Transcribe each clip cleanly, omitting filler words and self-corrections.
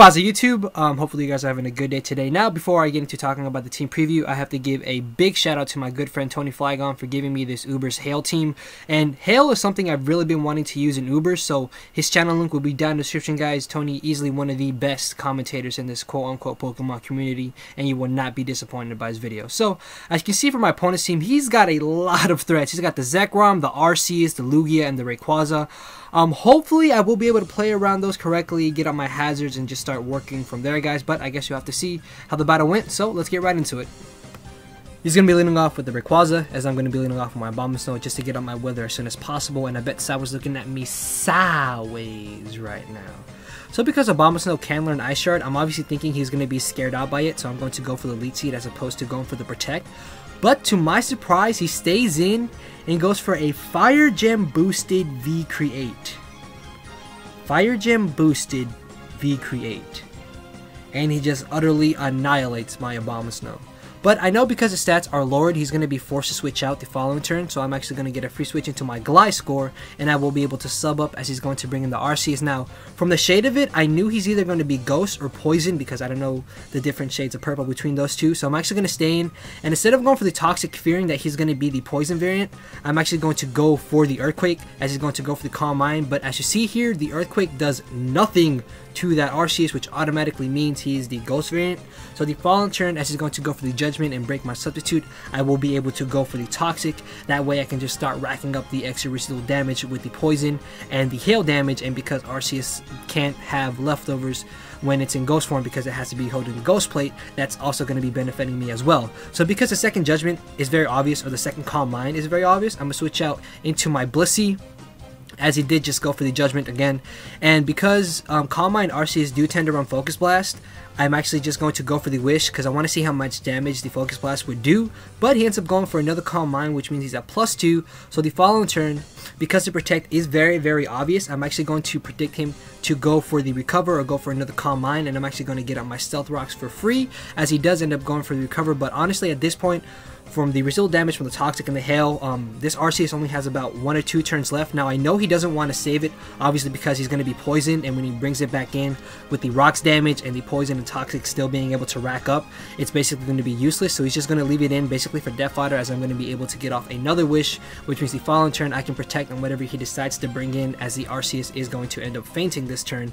Baza YouTube, hopefully you guys are having a good day today. Now, before I get into talking about the team preview, I have to give a big shout out to my good friend Tony Flygon for giving me this Uber's Hail team. And Hail is something I've really been wanting to use in Uber, so his channel link will be down in the description, guys. Tony, easily one of the best commentators in this quote-unquote Pokemon community, and you will not be disappointed by his video. So, as you can see from my opponent's team, he's got a lot of threats. He's got the Zekrom, the Arceus, the Lugia, and the Rayquaza. Hopefully I will be able to play around those correctly, get on my hazards, and just start working from there, guys. But I guess you'll have to see how the battle went, so let's get right into it. He's going to be leading off with the Rayquaza, as I'm going to be leading off with my Abomasnow just to get on my weather as soon as possible. And I bet Sawa's looking at me sideways right now. So because Abomasnow can learn Ice Shard, I'm obviously thinking he's going to be scared out by it, so I'm going to go for the Leech Seed as opposed to going for the Protect. But to my surprise, he stays in and goes for a Fire Gem boosted V-Create. Fire Gem boosted V-Create. And he just utterly annihilates my Abomasnow. But I know because his stats are lowered, he's going to be forced to switch out the following turn. So I'm actually going to get a free switch into my Gliscor, and I will be able to sub up as he's going to bring in the Arceus. Now, from the shade of it, I knew he's either going to be Ghost or Poison because I don't know the different shades of purple between those two. So I'm actually going to stay in, and instead of going for the Toxic, fearing that he's going to be the Poison variant, I'm actually going to go for the Earthquake as he's going to go for the Calm Mind. But as you see here, the Earthquake does nothing to that Arceus, which automatically means he's the Ghost variant. So the following turn, as he's going to go for the Judgment and break my Substitute, I will be able to go for the Toxic. That way I can just start racking up the extra residual damage with the Poison and the Hail damage. And because Arceus can't have leftovers when it's in Ghost form because it has to be holding the Ghost Plate, that's also going to be benefiting me as well. So because the second Judgment is very obvious, or the second Calm Mind is very obvious, I'm going to switch out into my Blissey, as he did just go for the Judgment again. And because Calm Mind Arceus do tend to run Focus Blast, I'm actually just going to go for the Wish because I want to see how much damage the Focus Blast would do. But he ends up going for another Calm Mind, which means he's at +2. So the following turn, because the Protect is very, very obvious, I'm actually going to predict him to go for the Recover or go for another Calm Mind. And I'm actually going to get out my Stealth Rocks for free, as he does end up going for the Recover. But honestly, at this point, from the residual damage from the Toxic and the Hail, this Arceus only has about 1 or 2 turns left. Now, I know he doesn't want to save it, obviously because he's going to be poisoned, and when he brings it back in with the Rocks damage and the Poison and Toxic still being able to rack up, it's basically going to be useless. So he's just going to leave it in basically for Death Fodder, as I'm going to be able to get off another Wish, which means the following turn I can protect on whatever he decides to bring in, as the Arceus is going to end up fainting this turn,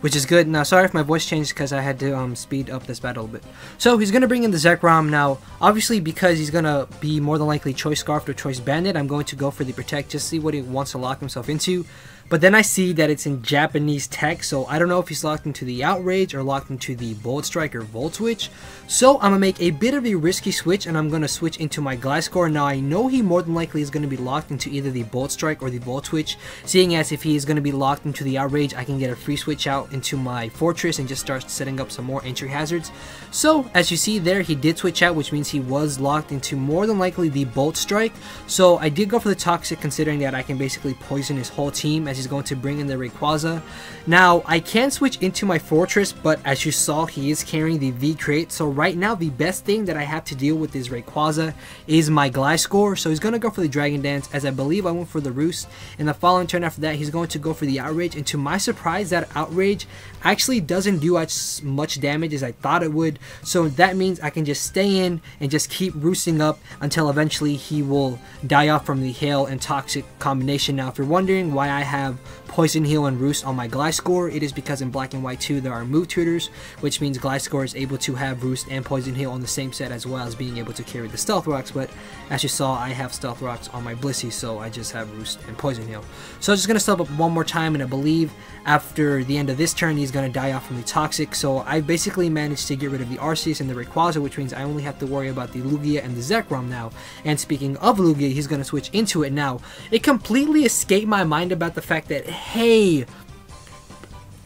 which is good. Now, sorry if my voice changed because I had to speed up this battle a bit. So he's going to bring in the Zekrom. Now, obviously because he's going to be more than likely Choice Scarfed or Choice Banded, I'm going to go for the Protect, just see what he wants to lock himself into. But then I see that it's in Japanese tech, so I don't know if he's locked into the Outrage or locked into the Bullet Strike or Volt Switch. So I'm going to make a bit of a risky switch, and I'm going to switch into my Gliscor. Now I know he more than likely is going to be locked into either the Bullet Strike or the Volt Switch, seeing as if he is going to be locked into the Outrage, I can get a free switch out into my Fortress and just start setting up some more entry hazards. So as you see there, he did switch out, which means he was locked into more than likely the Bolt Strike. So I did go for the Toxic, considering that I can basically poison his whole team, as he's going to bring in the Rayquaza. Now I can switch into my Fortress, but as you saw, he is carrying the V-Crate. So right now the best thing that I have to deal with is Rayquaza is my Gliscor. So he's going to go for the Dragon Dance, as I believe I went for the Roost. And the following turn after that, he's going to go for the Outrage. And to my surprise, that Outrage actually doesn't do as much damage as I thought it would. So that means I can just stay in and just keep roosting up until eventually he will die off from the Hail and Toxic combination. Now if you're wondering why I have Poison, Heal, and Roost on my Gliscor, it is because in Black and White 2 there are move tutors, which means Gliscor is able to have Roost and Poison Heal on the same set, as well as being able to carry the Stealth Rocks. But as you saw, I have Stealth Rocks on my Blissey, so I just have Roost and Poison Heal. So I'm just going to step up one more time, and I believe after the end of this turn he's going to die off from the Toxic. So I basically managed to get rid of the Arceus and the Rayquaza, which means I only have to worry about the Lugia and the Zekrom now. And speaking of Lugia, he's going to switch into it now. It completely escaped my mind about the fact that, hey,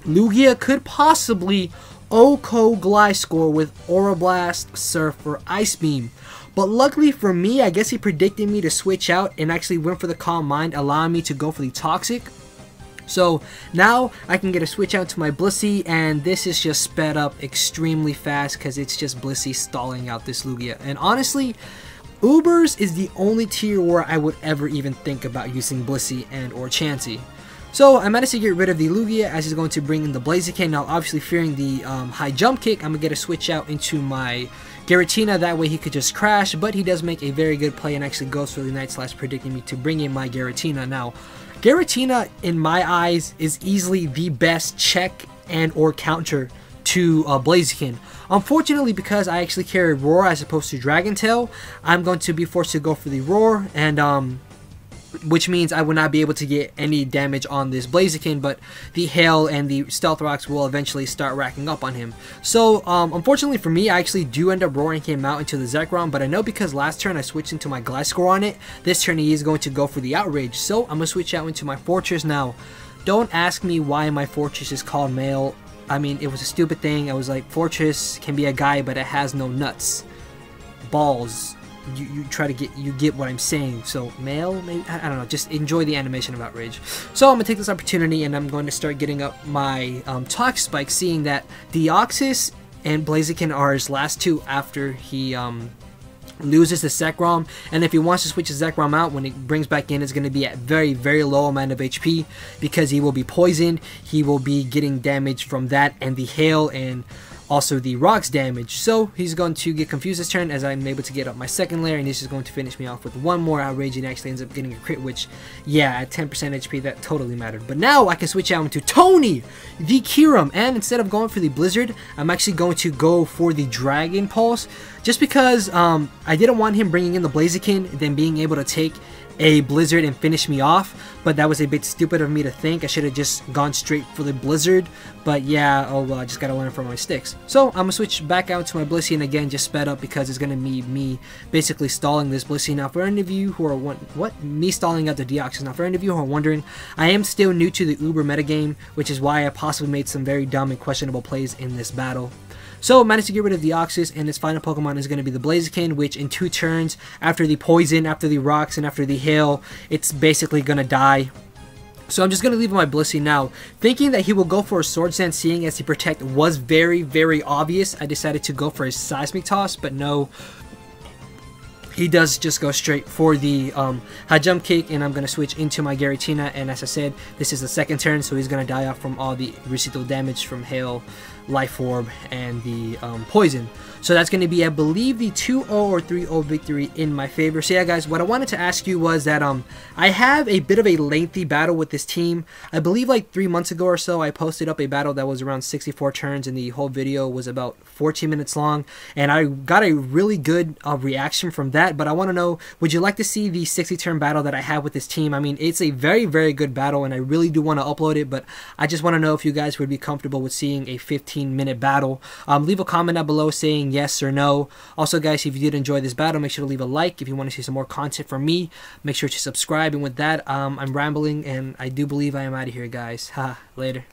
Lugia could possibly OHKO Gliscor with Aura Blast, Surf, or Ice Beam. But luckily for me, I guess he predicted me to switch out and actually went for the Calm Mind, allowing me to go for the Toxic. So now I can get a switch out to my Blissey, and this is just sped up extremely fast because it's just Blissey stalling out this Lugia. And honestly, Ubers is the only tier where I would ever even think about using Blissey and or Chansey. So I managed to get rid of the Lugia as he's going to bring in the Blaziken. Now obviously fearing the high jump kick, I'm going to get a switch out into my Giratina. That way he could just crash, but he does make a very good play and actually goes for the Night Slash, predicting me to bring in my Giratina. Now Giratina in my eyes is easily the best check and or counter to Blaziken. Unfortunately, because I actually carry Roar as opposed to Dragon Tail, I'm going to be forced to go for the Roar, and which means I will not be able to get any damage on this Blaziken, but the Hail and the Stealth Rocks will eventually start racking up on him. So unfortunately for me, I actually do end up roaring him out into the Zekrom, but I know because last turn I switched into my Gliscor on it, this turn he is going to go for the Outrage, so I'm going to switch out into my Fortress. Now, don't ask me why my Fortress is called male. I mean, it was a stupid thing. I was like, Fortress can be a guy, but it has no nuts. Balls. You get what I'm saying. So male, maybe, I don't know, just enjoy the animation of Outrage. So I'm gonna take this opportunity and I'm going to start getting up my Toxic Spike, seeing that Deoxys and Blaziken are his last two after he loses the Zekrom, and if he wants to switch his Zekrom out, when he brings back in, it's going to be at very low amount of HP, because he will be poisoned, he will be getting damage from that and the Hail and also the Rocks damage. So he's going to get confused this turn as I'm able to get up my second layer, and he's just going to finish me off with one more Outrage and actually ends up getting a crit, which, yeah, at 10% HP that totally mattered. But now I can switch out into Tony the Kyurem, and instead of going for the Blizzard, I'm actually going to go for the Dragon Pulse, just because I didn't want him bringing in the Blaziken then being able to take a Blizzard and finish me off, but that was a bit stupid of me to think. I should have just gone straight for the Blizzard, but yeah, oh well, I just gotta learn from my mistakes. So I'm gonna switch back out to my Blissey, and again just sped up because it's gonna be me basically stalling this Blissey. Now for any of you who are me stalling out the Deoxys. Now for any of you who are wondering, I am still new to the Uber metagame, which is why I possibly made some very dumb and questionable plays in this battle. So managed to get rid of Deoxys, and his final Pokemon is going to be the Blaziken, which in 2 turns, after the Poison, after the Rocks, and after the Hail, it's basically going to die. So I'm just going to leave my Blissey now. Thinking that he will go for a Swords Dance, seeing as the Protect was very obvious, I decided to go for his Seismic Toss, but no. He does just go straight for the high jump kick, and I'm going to switch into my Giratina, and as I said, this is the second turn, so he's going to die off from all the residual damage from Hail, Life Orb, and the Poison. So that's going to be, I believe, the 2-0 or 3-0 victory in my favor. So yeah, guys, what I wanted to ask you was that I have a bit of a lengthy battle with this team. I believe like 3 months ago or so, I posted up a battle that was around 64 turns, and the whole video was about 14 minutes long, and I got a really good reaction from that. But I want to know, would you like to see the 60-turn battle that I have with this team? I mean, it's a very good battle, and I really do want to upload it, but I just want to know if you guys would be comfortable with seeing a 15-minute battle. Leave a comment down below saying yes or no. Also, guys, if you did enjoy this battle, make sure to leave a like. If you want to see some more content from me, make sure to subscribe. And with that, I'm rambling, and I do believe I am out of here, guys. Later.